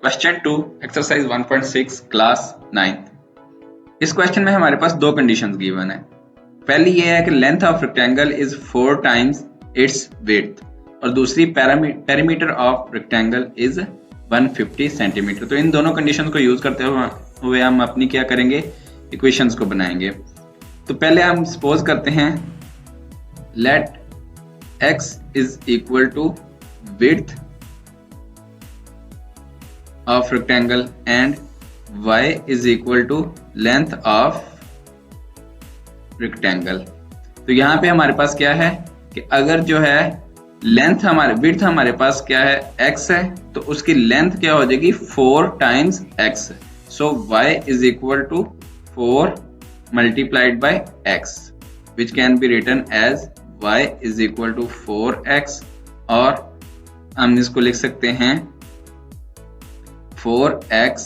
Question 2 exercise 1.6 class 9। इस question में हमारे पास दो कंडीशंस गिवन है। पहली ये है कि length of rectangle is 4 times it's width और दूसरी perimeter of rectangle is 150 centimetre. तो इन दोनों कंडीशंस को यूज करते हुए हम अपनी क्या करेंगे, इक्वेशंस को बनाएंगे। तो पहले हम सपोज करते हैं let x is equal to width of rectangle and y is equal to length of rectangle। तो यहाँ पे हमारे पास क्या है कि अगर जो है लेंथ हमारे विड्थ हमारे पास क्या है x है, तो उसकी लेंथ क्या हो जाएगी 4 times x। So y is equal to 4 multiplied by x which can be written as y is equal to 4x और हम इसको लिख सकते हैं 4x,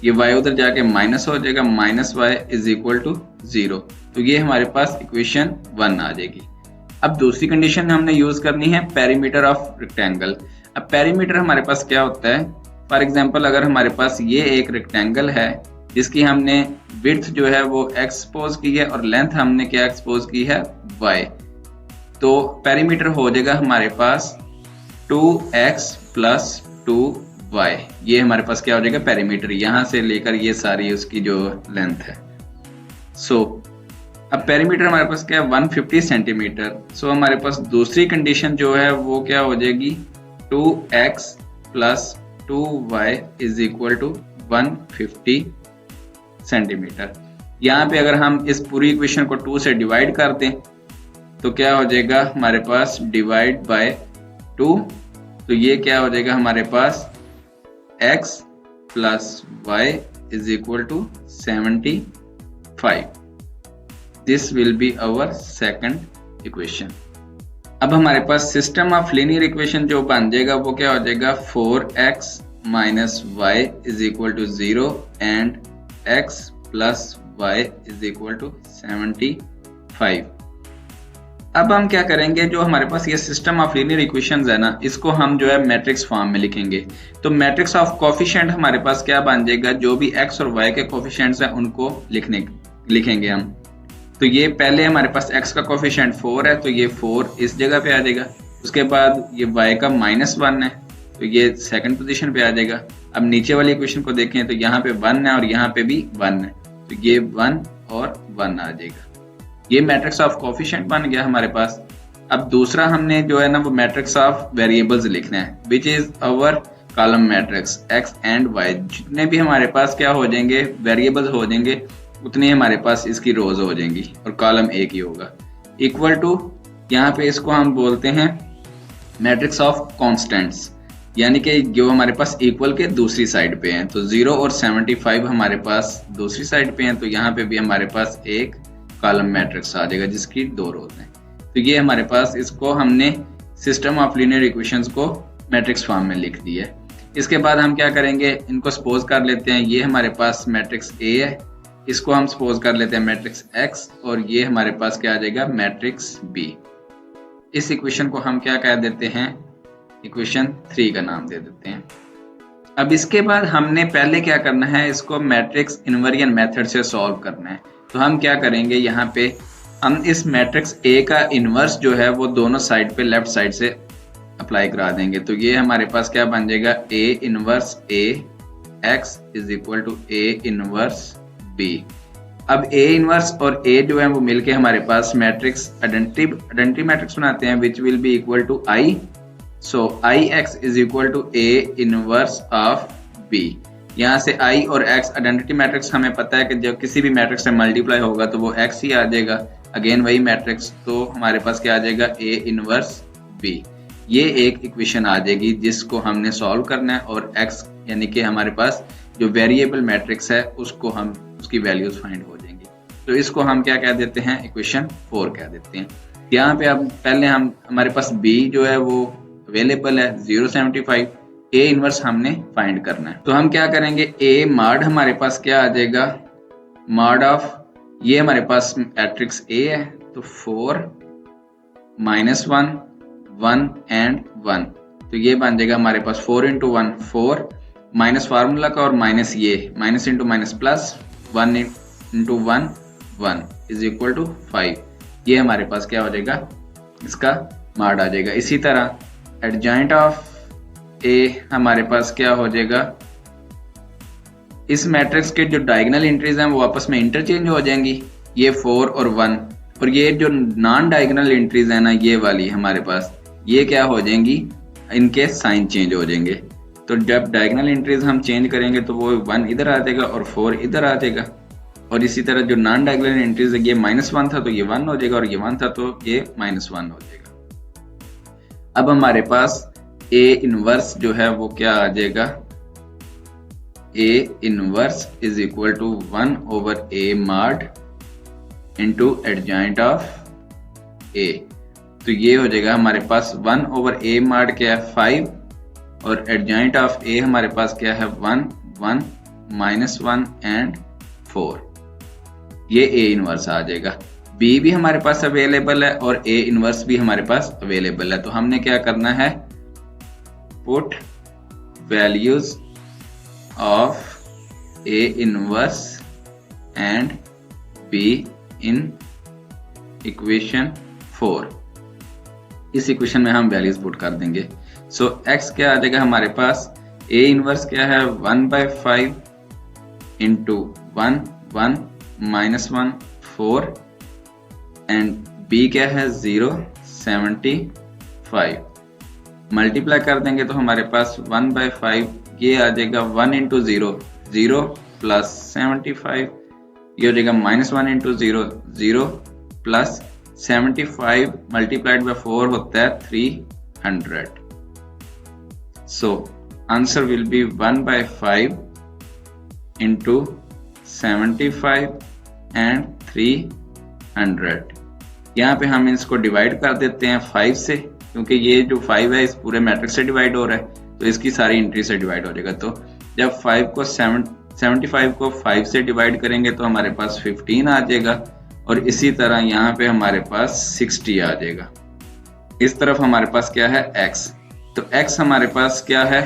ये y उधर जाके माइनस हो जाएगा, minus y is equal to 0। तो ये हमारे पास इक्वेशन 1 आ जाएगी। अब दूसरी कंडीशन हमने यूज करनी है पेरीमीटर ऑफ रेक्टेंगल। अब पेरीमीटर हमारे पास क्या होता है, फॉर एग्जांपल अगर हमारे पास ये एक रेक्टेंगल है जिसकी हमने विड्थ जो है वो x सपोज की है और लेंथ हमने क्या एक्सपोज की है y, तो पेरीमीटर हो जाएगा हमारे पास 2x प्लस 2y। ये हमारे पास क्या हो जाएगा पेरीमीटर, यहां से लेकर ये सारी उसकी जो लेंथ है। सो अब पेरीमीटर हमारे पास क्या है 150 सेंटीमीटर। सो हमारे पास दूसरी कंडीशन जो है वो क्या हो जाएगी 2x plus 2y is equal to 150 centimetre. यहाँ पे अगर हम इस पूरी इक्वेशन को 2 से डिवाइड कर दें तो क्या हो जाएगा हमारे पास डिवाइड बाय 2, तो ये क्या हो जाएगा हमारे पास x plus y is equal to 75। This will be our second equation. अब हमारे पास सिस्टम ऑफ लीनियर इक्वेशन जो बन जाएगा वो क्या हो जाएगा 4x minus y is equal to 0 and x plus y is equal to 75। अब हम क्या करेंगे, जो हमारे पास ये सिस्टम ऑफ लीनियर इक्वेशंस है ना, इसको हम जो है मैट्रिक्स फॉर्म में लिखेंगे। तो मैट्रिक्स ऑफ कोफिशिएंट हमारे पास क्या बन जाएगा, जो भी x और y के कोफिशिएंट्स हैं उनको लिखेंगे हम। तो ये पहले हमारे पास x का कोफिशिएंट 4 है, तो ये 4 इस जगह पे आ जाएगा। उसके बाद ये y का -1 है, तो ये सेकंड पोजीशन पे आ जाएगा। अब नीचे वाली इक्वेशन को देखें तो यहाँ पे 1 है और यहाँ पे भी 1 है, तो ये 1 और 1 आ जाएगा। ये मैट्रिक्स ऑफ कोफिशिएंट बन गया हमारे पास। अब दूसरा हमने जो है ना वो मैट्रिक्स ऑफ वेरिएबल्स लिखना है, विच is our column matrix x and y। जितने भी हमारे पास क्या हो जाएंगे वेरिएबल्स हो जाएंगे उतने हमारे पास इसकी रोज हो जाएंगी और कॉलम एक ही होगा। इक्वल टू यहाँ पे इसको हम बोलते हैं मैट्रिक्स ऑफ कॉन्स्टेंट्स, यानी कि जो हमारे पास इक्वल के दूसरी साइड पे हैं। तो 0 और 75 हमारे पास दूसरी साइड पे हैं, तो यहाँ पे भी हमारे पास एक कॉलम मैट्रिक्स आ जाएगा जिसकी 2 रोज हैं। तो ये हमारे पास इसको हमने सिस्टम ऑफ लीनियर इक्वेशंस को मैट्रिक्स फॉर्म में लिख दिया है। इसके बाद हम क्या करेंगे, इनको सपोज कर लेते हैं। ये हमारे पास मैट्रिक्स A है, इसको हम सपोज कर लेते हैं मैट्रिक्स X और ये हमारे पास क्या आ जाएगा मैट्रिक्स B। इस इक्वेशन को हम क्या कह देते हैं, इक्वेशन 3 का नाम दे देते हैं। अब इसके बाद हमने पहले क्या करना है, इसको मैट्रिक्स इन्वर्जन मेथड से सॉल्व करना है। तो हम क्या करेंगे, यहाँ पे हम इस मैट्रिक्स A का इन्वर्स जो है वो दोनों साइड पे लेफ्ट साइड से अप्लाई करा देंगे। तो ये हमारे पास क्या बन जाएगा A inverse A x is equal to A inverse B। अब A इन्वर्स और A जो है वो मिलके हमारे पास मैट्रिक्स आइडेंटिटी मैट्रिक्स बनाते हैं which will be equal to I। So Ix is equal to A inverse of B। यहाँ से I और X आइडेंटिटी मैट्रिक्स हमें पता है कि जब किसी भी मैट्रिक्स से मल्टीप्लाई होगा तो वो X ही आ जाएगा, अगेन वही मैट्रिक्स। तो हमारे पास क्या आ जाएगा A इनवर्स B। ये एक इक्वेशन आ जाएगी जिसको हमने सॉल्व करना है और X यानी कि हमारे पास जो वेरिएबल मैट्रिक्स है उसको हम उसकी वैल्यूज फाइंड हो जाएंगी। तो इसको हम क्या कह देते हैं, इक्वेशन 4 कह देते हैं। यहाँ पे अब पहले हम हमारे पास B जो है वो अवेलेबल है 0.75, A इनवर्स हमने फाइंड करना है। तो हम क्या करेंगे, A मॉड हमारे पास क्या आ जाएगा, मॉड ऑफ ये हमारे पास मैट्रिक्स A है, तो 4 -1 1 एंड 1, तो ये बन जाएगा हमारे पास 4 × 1 4 माइनस फार्मूला का और माइनस ये minus into minus plus 1 into 1 1 is equal to 5। ये हमारे पास क्या हो जाएगा, इसका माड आ जाएगा। इसी तरह एडजॉइंट ऑफ ए हमारे पास क्या हो जाएगा, इस मैट्रिक्स के जो डायगोनल एंट्रीज हैं वो आपस में इंटरचेंज हो जाएंगी, ये 4 और 1, और ये जो नॉन डायगोनल एंट्रीज है ना ये वाली हमारे पास, ये क्या हो जाएंगी, इनके साइन चेंज हो जाएंगे। तो जब डायगोनल एंट्रीज हम चेंज करेंगे तो वो 1 इधर आ जाएगा और 4 इधर आ जाएगा। और इसी तरह जो नॉन डायगोनल एंट्रीज है, ये -1 था तो ये 1 हो जाएगा, और ये 1 था तो ये -1 हो जाएगा। अब हमारे पास ए इनवर्स जो है वो क्या आ जाएगा, A inverse is equal to 1 over A mod into adjoint of A. तो ये हो जाएगा हमारे पास 1 ओवर ए मॉड क्या है 5, और एडजॉइंट ऑफ ए हमारे पास क्या है 1 1 -1 एंड 4। ये ए इनवर्स आ जाएगा। बी भी हमारे पास अवेलेबल है और ए इनवर्स भी हमारे पास अवेलेबल है। तो हमने क्या करना है, put values of A inverse and be in equation 4। इस इक्वेशन में हम वैल्यूज पुट कर देंगे। सो x क्या आ जाएगा हमारे पास, a इनवर्स क्या है 1/5 इंटू 1 1 -1 4 एंड b क्या है 0 75। मल्टीप्लाई कर देंगे तो हमारे पास 1/5 ये आ जाएगा 1 इंटू 0 0 प्लस 75, ये हो जाएगा -1 इंटू 0 0 प्लस 75 मल्टीप्लाइड बाय 4 होता है 300। So answer will be 1/5 into 75 and 300। यहाँ पे हम इसको डिवाइड कर देते हैं 5 से, क्योंकि ये जो 5 है इस पूरे मैट्रिक्स से डिवाइड हो रहा है तो इसकी सारी एंट्री से डिवाइड हो जाएगा। तो जब 75 को 5 से डिवाइड करेंगे तो हमारे पास 15 आ जाएगा, और इसी तरह यहाँ पे हमारे पास 60 आ जाएगा। इस तरफ हमारे पास क्या है x, तो x हमारे पास क्या है,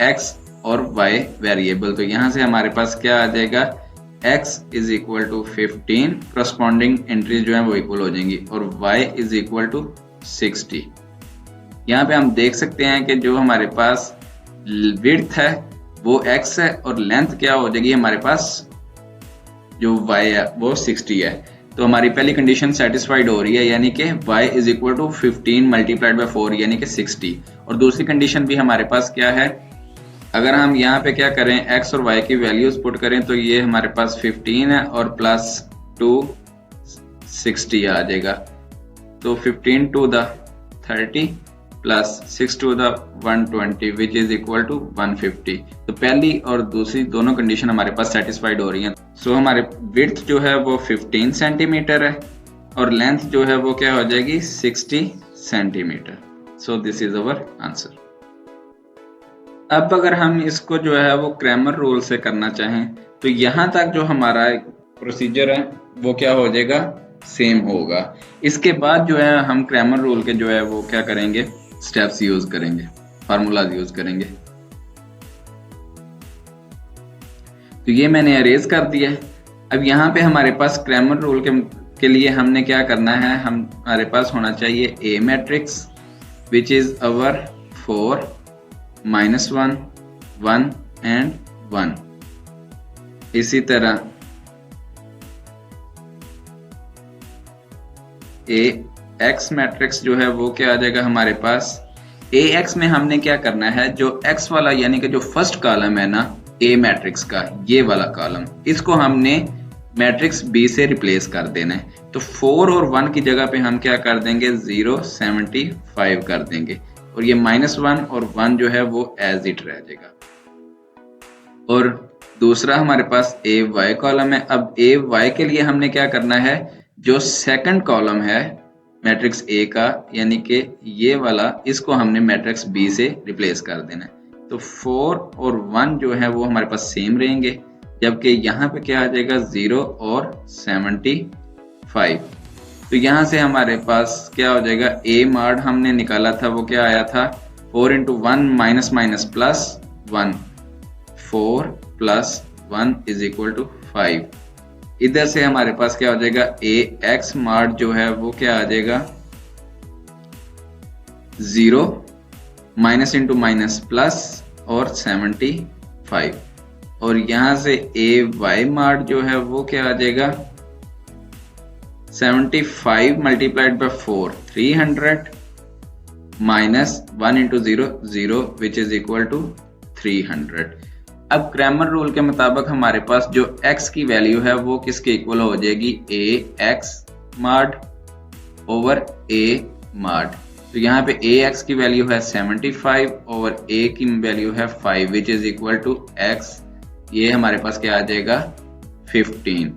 x और y वेरिएबल। तो यहाँ से हमारे पास क्या आ जाएगा, x is equal to 15, corresponding entries जो है वो इक्वल हो जाएंगी, और y इज इक्वल टू 60। यहाँ पे हम देख सकते हैं कि जो हमारे पास विड्थ है वो x है और लेंथ क्या हो जाएगी हमारे पास, जो y है वो 60 है। तो हमारी पहली कंडीशन सेटिस्फाइड हो रही है, यानी कि y is equal to 15 multiplied by 4 यानी कि 60। और दूसरी कंडीशन भी हमारे पास क्या है, अगर हम यहाँ पे क्या करें x और y की वैल्यूज पुट करें तो ये हमारे पास 15 है और प्लस 2 60 आ जाएगा। तो 15 to the 30 plus 6 to the 120 which is equal to 150। तो पहली और दूसरी दोनों कंडीशन हमारे पास सेटिस्फाइड हो रही हैं। सो हमारे विड्थ जो है वो 15 सेंटीमीटर है और लेंथ जो है वो क्या हो जाएगी 60 centimetre. So this is our answer. अब अगर हम इसको जो है वो क्रैमर रूल से करना चाहें तो यहाँ तक जो हमारा प्रोसीजर है वो क्या हो जाएगा, सेम होगा। इसके बाद जो है हम क्रैमर रूल के जो है वो क्या करेंगे, स्टेप्स यूज करेंगे, फार्मूलाज यूज करेंगे। तो ये मैंने अरेज कर दिया है। अब यहाँ पे हमारे पास क्रैमर रूल के लिए हमने क्या करना है, हमारे पास होना चाहिए a matrix which is our 4 -1 1 and 1। इसी तरह ए एक्स मैट्रिक्स जो है वो क्या आ जाएगा हमारे पास, ए एक्स में हमने क्या करना है, जो एक्स वाला यानी कि जो फर्स्ट कॉलम है ना ए मैट्रिक्स का, ये वाला कॉलम, इसको हमने मैट्रिक्स बी से रिप्लेस कर देना है। तो 4 और 1 की जगह पे हम क्या कर देंगे 0 75 कर देंगे, और ये -1 और 1 जो है वो एज इट रह जाएगा। और दूसरा हमारे पास ए वाई कॉलम है। अब ए वाई के लिए हमने क्या करना है, जो सेकंड कॉलम है मैट्रिक्स ए का यानी कि ये वाला, इसको हमने मैट्रिक्स बी से रिप्लेस कर देना है। तो 4 और 1 जो है वो हमारे पास सेम रहेंगे, जबकि यहाँ पे क्या आ जाएगा 0 और 75। तो यहाँ से हमारे पास क्या हो जाएगा, ए मॉड हमने निकाला था वो क्या आया था 4 into 1 minus minus plus 1, 4 plus 1 is equal to 5। इधर से हमारे पास क्या हो जाएगा, ए एक्स मार्ट जो है वो क्या आ जाएगा 0 माइनस इंटू माइनस प्लस और 75, और यहां से ए वाई मार्ट जो है वो क्या आ जाएगा 75 multiplied by 4 300 minus 1 into 0 0 which is equal to 300। अब क्रैमर रूल के मुताबिक हमारे पास जो x की वैल्यू है वो किसके इक्वल हो जाएगी, ए एक्स मार्ट ओवर ए मार्ट। तो यहाँ पे ए एक्स की वैल्यू है 75 और ए की वैल्यू है 5 which is equal to x, ये हमारे पास क्या आ जाएगा 15,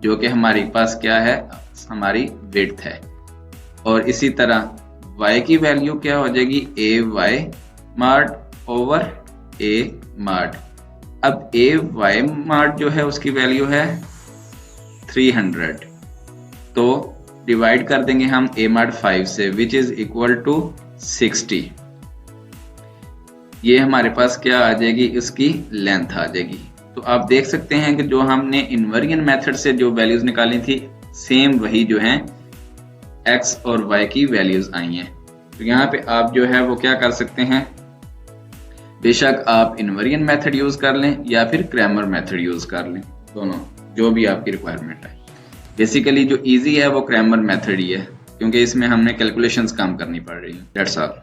जो कि हमारे पास क्या है हमारी विड्थ है। और इसी तरह y की वैल्यू क्या हो जाएगी, ए वाई मार्ट ओवर ए मार्ट। अब ए वाई मार्ट जो है उसकी वैल्यू है 300, तो डिवाइड कर देंगे हम ए मार्ट 5 से विच इज इक्वल टू 60। ये हमारे पास क्या आ जाएगी, इसकी लेंथ आ जाएगी। तो आप देख सकते हैं कि जो हमने इनवर्जन मेथड से जो वैल्यूज निकाली थी सेम वही जो हैं x और y की वैल्यूज आई हैं। तो यहाँ पे आप जो है वो क्या कर सकते हैं, बेशक आप इनवर्जन मेथड यूज कर लें या फिर क्रैमर मेथड यूज कर लें, दोनों जो भी आपकी रिक्वायरमेंट है। बेसिकली जो इजी है वो क्रैमर मेथड ही है, क्योंकि इसमें हमने कैलकुलेशंस कम करनी पड़ रही है। That's all.